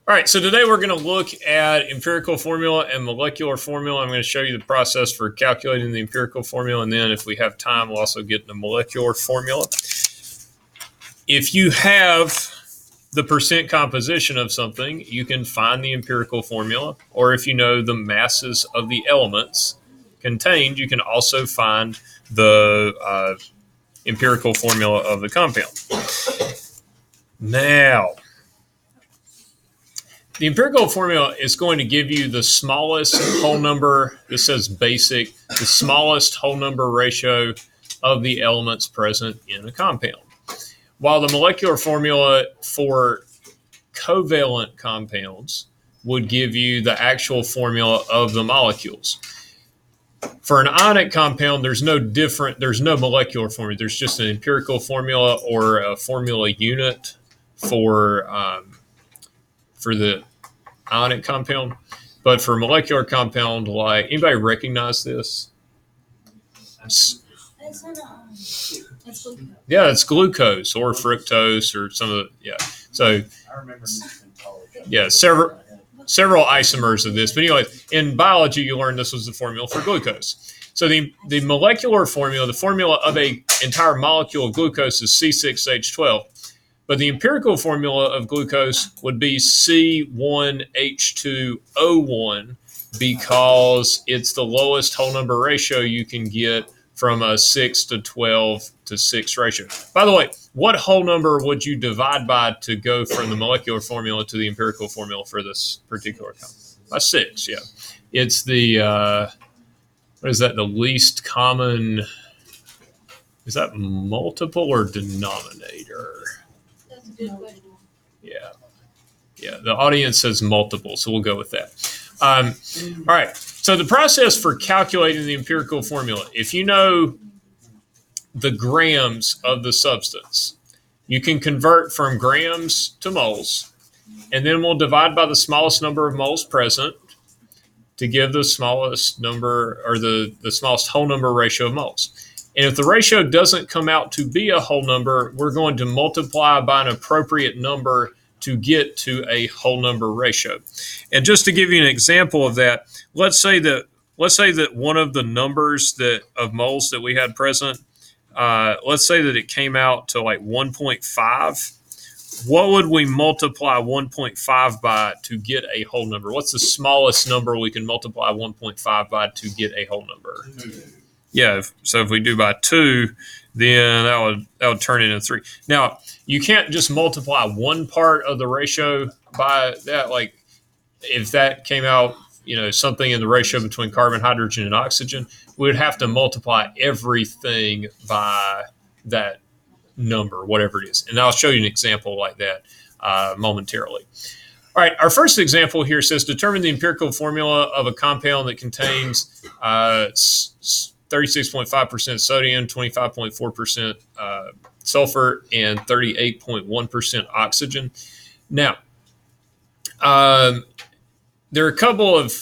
All right, so today we're going to look at empirical formula and molecular formula. I'm going to show you the process for calculating the empirical formula, and then if we have time, we'll also get the molecular formula. If you have the percent composition of something, you can find the empirical formula, or if you know the masses of the elements contained, you can also find the empirical formula of the compound. Now, the empirical formula is going to give you the smallest whole number, this says basic, the smallest whole number ratio of the elements present in a compound. While the molecular formula for covalent compounds would give you the actual formula of the molecules. For an ionic compound, there's no molecular formula. There's just an empirical formula or a formula unit for the ionic compound. But for molecular compound, like, anybody recognize this? Yeah, it's glucose or fructose or some of the, yeah. So, yeah, several isomers of this. But anyway, in biology, you learned this was the formula for glucose. So the molecular formula, the formula of an entire molecule of glucose is C6H12. But the empirical formula of glucose would be C1H2O1 because it's the lowest whole number ratio you can get from a 6 to 12 to 6 ratio. By the way, what whole number would you divide by to go from the molecular formula to the empirical formula for this particular compound? By 6, yeah. It's the, what is that, the least common, is that multiple or denominator? That's a good question. Yeah, the audience says multiple, so we'll go with that. All right, so the process for calculating the empirical formula, if you know the grams of the substance, you can convert from grams to moles, and then we'll divide by the smallest number of moles present to give the smallest number, or the smallest whole number ratio of moles. And if the ratio doesn't come out to be a whole number, we're going to multiply by an appropriate number to get to a whole number ratio. And just to give you an example of that, let's say that one of the numbers of moles that we had present, let's say that it came out to like 1.5. What would we multiply 1.5 by to get a whole number? What's the smallest number we can multiply 1.5 by to get a whole number? Yeah, so if we do by 2, then that would turn into 3. Now, you can't just multiply one part of the ratio by that. Like, if that came out, something in the ratio between carbon, hydrogen, and oxygen, we would have to multiply everything by that number, whatever it is. And I'll show you an example like that momentarily. All right, our first example here says determine the empirical formula of a compound that contains 36.5% sodium, 25.4% sulfur, and 38.1% oxygen. Now, there are a couple of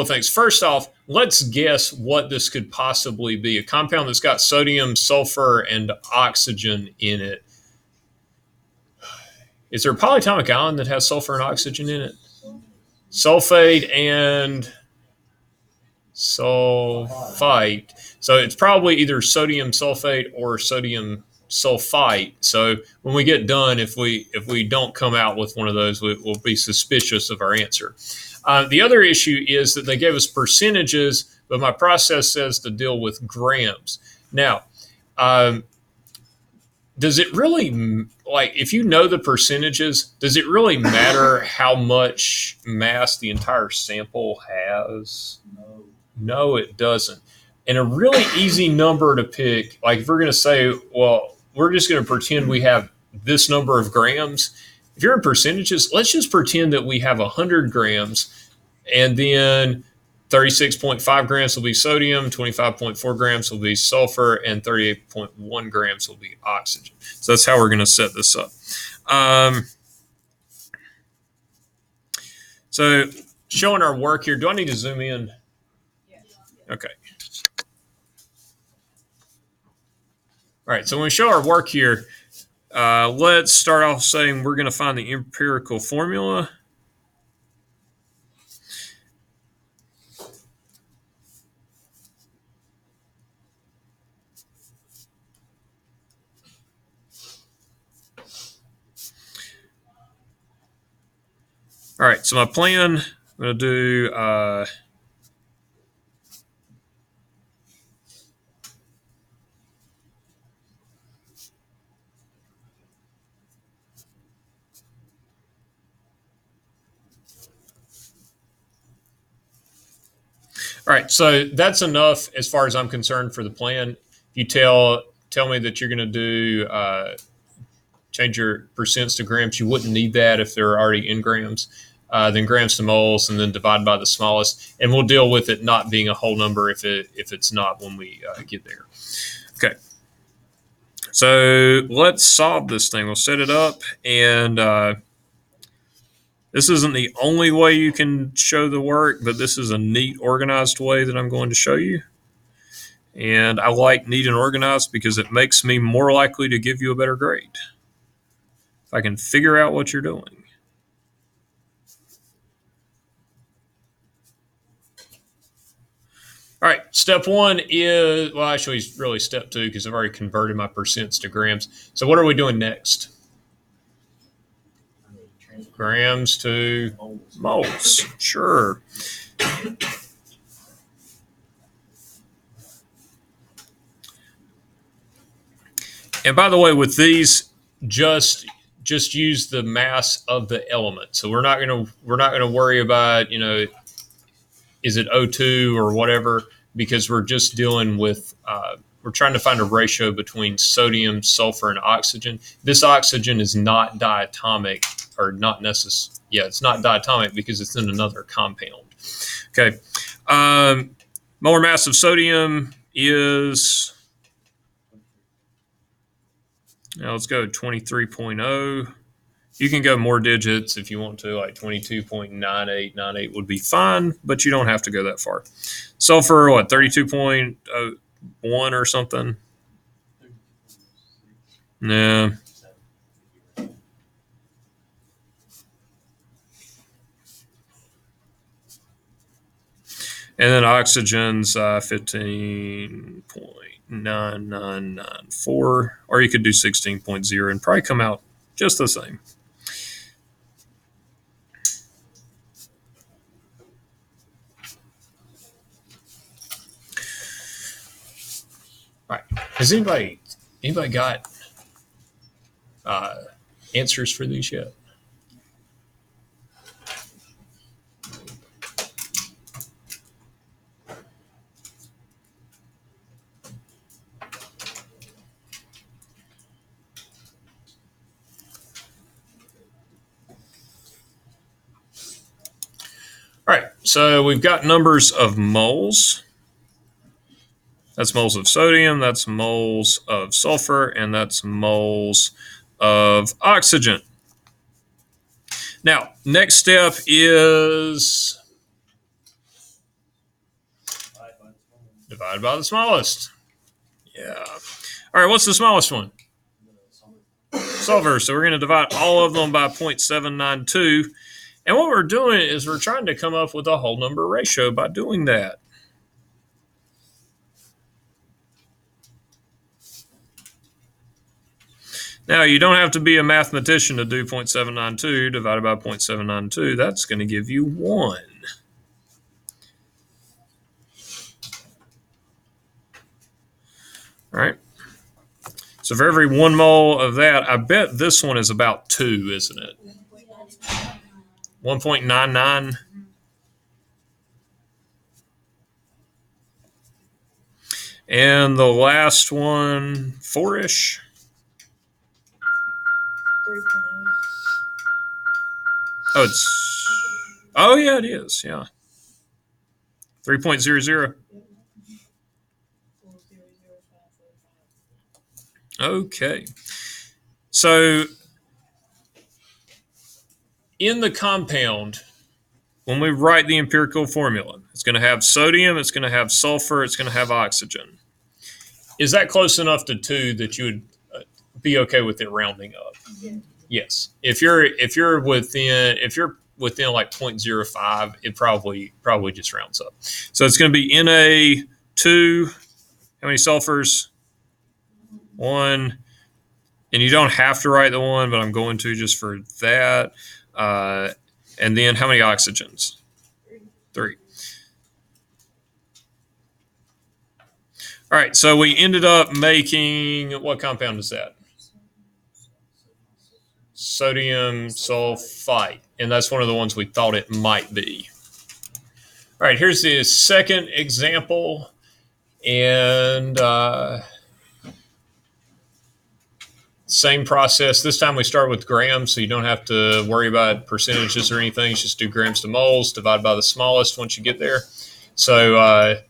things. First off, let's guess what this could possibly be. A compound that's got sodium, sulfur, and oxygen in it. Is there a polyatomic ion that has sulfur and oxygen in it? Sulfate and sulfite. So it's probably either sodium sulfate or sodium sulfite. So when we get done, if we don't come out with one of those, we'll be suspicious of our answer. The other issue is that they gave us percentages, but my process says to deal with grams. Now, does it really, like, if you know the percentages, does it really matter how much mass the entire sample has? No, it doesn't. And a really easy number to pick, like if we're going to say, well, we're just going to pretend we have this number of grams. If you're in percentages, let's just pretend that we have 100 grams, and then 36.5 grams will be sodium, 25.4 grams will be sulfur, and 38.1 grams will be oxygen. So that's how we're going to set this up. So showing our work here, do I need to zoom in? Okay. All right, so when we show our work here, let's start off saying we're going to find the empirical formula. All right, so my plan, I'm going to do all right, so that's enough as far as I'm concerned for the plan. If you tell me that you're going to do change your percents to grams, you wouldn't need that if they're already in grams. Then grams to moles, and then divide by the smallest, and we'll deal with it not being a whole number if it's not when we get there. Okay, so let's solve this thing. We'll set it up, and this isn't the only way you can show the work, but this is a neat, organized way that I'm going to show you. And I like neat and organized because it makes me more likely to give you a better grade if I can figure out what you're doing. All right, step one is, well, actually, it's really step two because I've already converted my percents to grams. So what are we doing next? Grams to moles. Sure. And by the way, with these, just use the mass of the element. So we're not gonna worry about, is it O2 or whatever, because we're just dealing with we're trying to find a ratio between sodium, sulfur, and oxygen. This oxygen is not diatomic, or not necessary. Yeah, it's not diatomic because it's in another compound. Okay. Molar mass of sodium is, now let's go 23.0. You can go more digits if you want to, like 22.9898 would be fine, but you don't have to go that far. Sulfur, what, 32.01 or something? Yeah. And then oxygen's 15.9994, or you could do 16.0 and probably come out just the same. All right. Has anybody got answers for these yet? All right, so we've got numbers of moles. That's moles of sodium, that's moles of sulfur, and that's moles of oxygen. Now, next step is divide by the smallest. Yeah. All right, what's the smallest one? Sulfur. So we're going to divide all of them by 0.792. And what we're doing is we're trying to come up with a whole number ratio by doing that. Now, you don't have to be a mathematician to do 0.792 divided by 0.792. That's going to give you 1. All right. So for every 1 mole of that, I bet this one is about 2, isn't it? 1.99. And the last one, 4-ish. 3.0. Oh, yeah, it is. Yeah. 3.00. Okay. So in the compound, when we write the empirical formula, it's going to have sodium, it's going to have sulfur, it's going to have oxygen. Is that close enough to 2 that you would be okay with it rounding up? Yeah. Yes. If you're within like 0.05, it probably just rounds up. So it's going to be Na2. How many sulfurs? 1. And you don't have to write the 1, but I'm going to just for that. And then how many oxygens? 3. All right, so we ended up making, what compound is that? Sodium sulfite, and that's one of the ones we thought it might be. All right, here's the second example, and same process. This time we start with grams, so you don't have to worry about percentages or anything. Just do grams to moles, divide by the smallest once you get there. So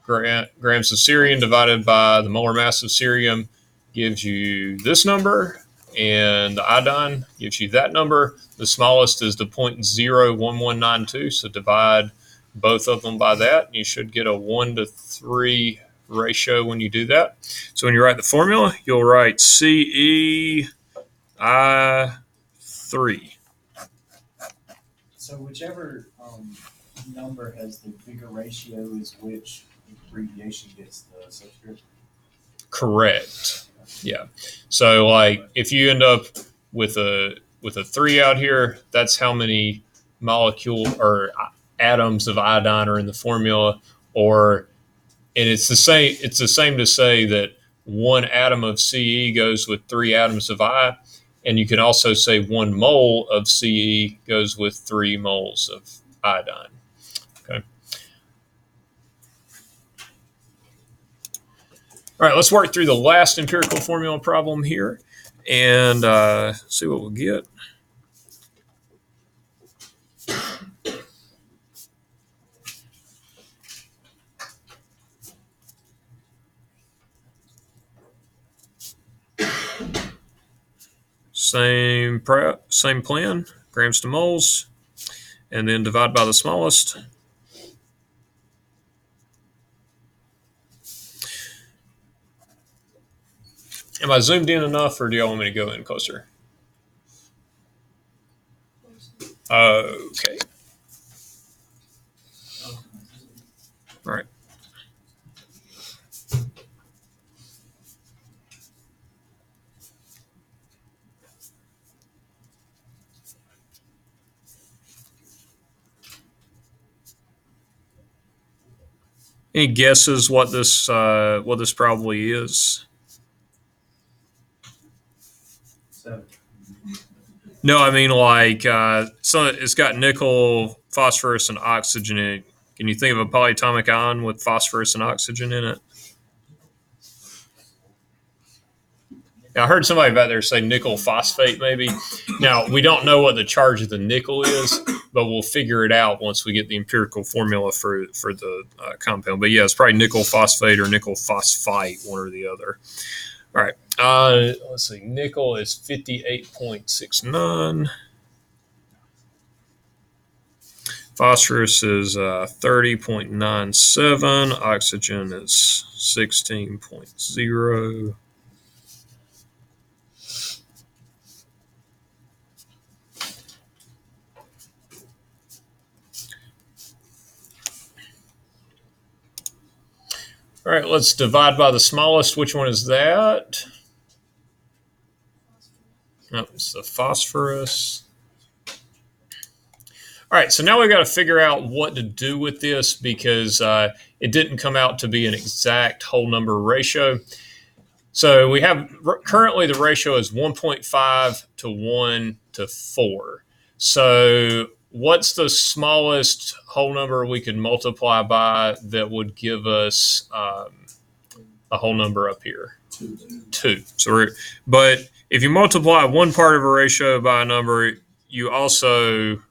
grams of cerium divided by the molar mass of cerium gives you this number, and the iodine gives you that number. The smallest is the 0.01192, so divide both of them by that, and you should get a 1:3 ratio when you do that. So when you write the formula, you'll write CeI3. So whichever number has the bigger ratio is which abbreviation gets the subscript? Correct. Yeah. So like if you end up with a 3 out here, that's how many molecule or atoms of iodine are in the formula. And it's the same to say that 1 atom of Ce goes with 3 atoms of I, and you can also say 1 mole of Ce goes with 3 moles of iodine. Okay. All right, let's work through the last empirical formula problem here and see what we'll get. Same plan, grams to moles, and then divide by the smallest. Am I zoomed in enough, or do y'all want me to go in closer? Okay. All right. Any guesses what this probably is? 7. No, I mean like so it's got nickel, phosphorus, and oxygen in it. Can you think of a polyatomic ion with phosphorus and oxygen in it? Now, I heard somebody back there say nickel phosphate, maybe. Now, we don't know what the charge of the nickel is, but we'll figure it out once we get the empirical formula for the compound. But yeah, it's probably nickel phosphate or nickel phosphite, one or the other. All right. Let's see. Nickel is 58.69. Phosphorus is 30.97. Oxygen is 16.0. All right, let's divide by the smallest. Which one is that? Oh, it's the phosphorus. All right, so now we've got to figure out what to do with this because it didn't come out to be an exact whole number ratio. So we have currently the ratio is 1.5 to 1 to 4. So what's the smallest whole number we could multiply by that would give us a whole number up here? 2. But if you multiply one part of a ratio by a number, you also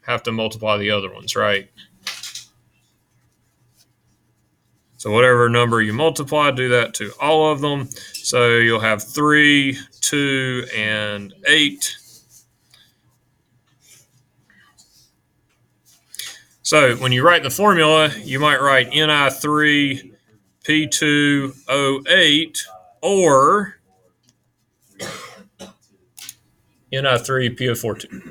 have to multiply the other ones, right? So whatever number you multiply, do that to all of them. So you'll have 3, 2, and 8. So when you write the formula, you might write Ni3 P2O8 or Ni3 PO42.